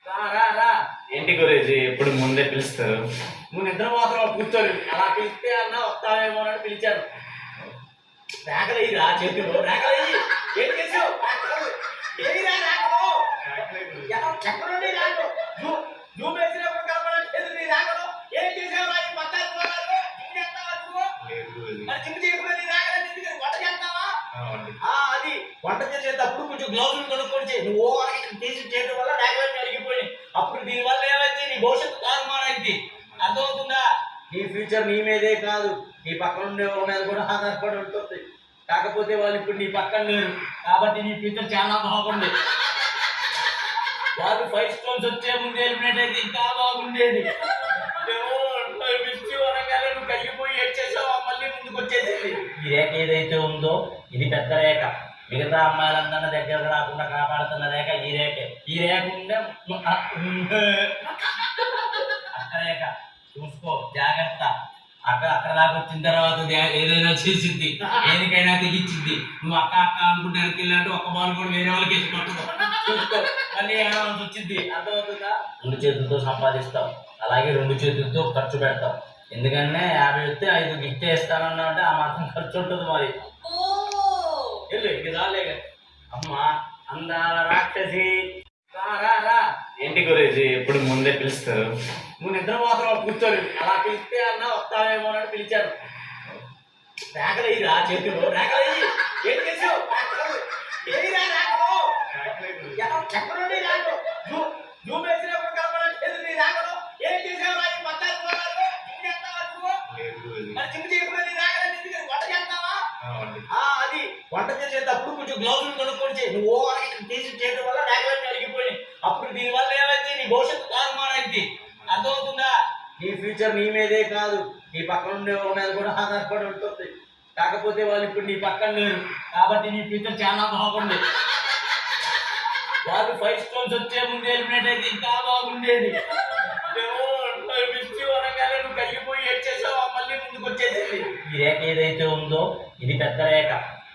రా రా రా. ఏంటి గురూజీ ఎప్పుడు ముందే పిలుస్తారు? నువ్వు నిద్ర మాత్రం కూర్చోరు, అలా పిలిస్తే అన్న వస్తావేమో అని పిలిచాను. రేఖలయ్యి రా, చేతిలో రేఖలయ్యి. ఏం చేసావు? ఏమిరా రేఖలు? ఎక్కడుండి రేఖలు? జూమ్ వేసినప్పుడు కనపడట్లేదు నీ రేఖలు. ఏం చేసావు? ఈ పట్టాలు పోరాలు జిమ్ చేస్తావా నువ్వు? మరి జిమ్ చేయకుండా నీ రేఖలు ఎందుకు? వంట చేస్తావా? అది వంట చేసేటప్పుడు కొంచెం గ్లౌజులు కొనుక్కొని చేయి. నువ్వు తీసి చేయడం వల్ల రేఖలన్నీ అడిగిపోయినాయి. అప్పుడు దీనివల్ల ఏమైంది? నీ భవిష్యత్తు తారుమారైంది. అర్థమవుతుందా? నీ ఫ్యూచర్ నీ మీదే కాదు, నీ పక్కన ఉండే వాళ్ళ మీద కూడా ఆధారపడి ఉంటుంది. కాకపోతే వాళ్ళు ఇప్పుడు నీ పక్కన లేరు కాబట్టి నీ ఫ్యూచర్ చాలా బాగుంది. వాళ్ళు 5 స్టోన్స్ వచ్చే ముందు ఎలిమినేట్ అయితే ఇంకా బాగుండేది. నువ్వు కలిగిపోయి ఏడ్చేసావు, మళ్ళీ ముందుకు వచ్చేసింది. ఈ రేఖ ఏదైతే ఉందో ఇది పెద్ద రేఖ. మిగతా అమ్మాయిలందరినీ దగ్గరకు రాకుండా కాపాడుతున్న రేఖ ఈ రేఖ. ఈ రేఖ ఉండే అక్క రేఖ. చూసుకో, జాగ్రత్త. అక్కడ దాకా వచ్చిన తర్వాత ఏదైనా చేసింది, ఏదికైనా తెగించింది. నువ్వు అక్క అక్క అనుకుంటే వెనకెళ్ళాలంటే ఒక్క బాల్ కూడా వేరే వాళ్ళకి వేసి కొట్టదు. చూసుకో, మళ్ళీ ఏమైనా వచ్చింది. అర్థమవుతుందా? 2 చేతులతో సంపాదిస్తావు, అలాగే 2 చేతులతో ఖర్చు పెడతావు. ఎందుకంటే 50 వస్తే 5 గిఫ్ట్ ఇస్తానన్నా అంటే ఆ మాత్రం ఖర్చు ఉంటుంది. మరి వెళ్ళు, ఇంక చాలే. అమ్మా అందాల రాక్షసి. రా రా. ఏంటి గురూజీ ఎప్పుడు ముందే పిలుస్తారు? నువ్వు నిద్ర మాత్రం కూర్చోరు, అలా పిలిస్తే అన్న వస్తావేమో అని పిలిచాను. రేఖలయ్యి రా, చేతిలో రేఖలయ్యి. ఏం చేసావు? ఏమిరా రేఖలు? ఎక్కడుండి రేఖలు? జూమ్ వేసినప్పుడు కనపడట్లేదు నీ రేఖలు. ఏం చేసావు? ఈ పట్టాలు పోరాలు జిమ్ చేస్తావా నువ్వు? మరి జిమ్ చేయకుండా నీ రేఖలు ఎందుకు? వంట చేస్తావా? అది వంట చేసేటప్పుడు కొంచెం గ్లౌజులు కొనుక్కొని చేయి. నువ్వు తీసి చేయడం వల్ల రేఖలన్నీ అడిగిపోయినాయి. అప్పుడు దీనివల్ల ఏమైంది? నీ భవిష్యత్తు తారుమారైంది. అర్థమవుతుందా? నీ ఫ్యూచర్ నీ మీదే కాదు, నీ పక్కన ఉండే వాళ్ళ మీద కూడా ఆధారపడి ఉంటుంది. కాకపోతే వాళ్ళు ఇప్పుడు నీ పక్కన లేరు కాబట్టి నీ ఫ్యూచర్ చాలా బాగుంది. వాళ్ళు 5 స్టోన్స్ వచ్చే ముందు ఎలిమినేట్ అయితే ఇంకా బాగుండేది. నువ్వు కలిగిపోయి ఏడ్చేసావు, మళ్ళీ ముందుకు వచ్చేసింది. ఈ రేఖ ఏదైతే ఉందో ఇది పెద్ద రేఖ.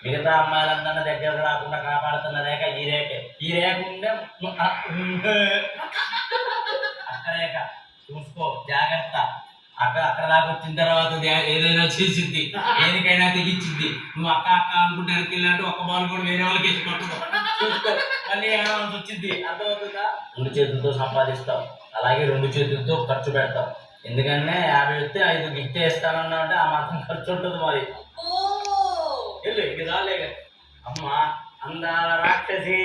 మిగతా అమ్మాయిలందరినీ దగ్గరకు రాకుండా కాపాడుతున్న రేఖ ఈ రేఖ. ఈ రేఖ ఉండే అక్క రేఖ. చూసుకో, జాగ్రత్త. అక్కడ దాకా వచ్చిన తర్వాత ఏదైనా చేసింది, ఏదికైనా తెగించింది. నువ్వు అక్క అక్క అనుకుంటే వెనకెళ్ళాలంటే ఒక్క బాల్ కూడా వేరే వాళ్ళకి వేసి కొట్టదు. చూసుకో, మళ్ళీ ఏమైనా వచ్చింది. అర్థమవుతుందా? 2 చేతులతో సంపాదిస్తావు, అలాగే 2 చేతులతో ఖర్చు పెడతావు. ఎందుకంటే 50 వస్తే 5 గిఫ్ట్ ఇస్తానన్నా అంటే ఆ మాత్రం ఖర్చు ఉంటుంది. మరి వెళ్ళు, ఇంక చాలే. అమ్మా అందాల రాక్షసి.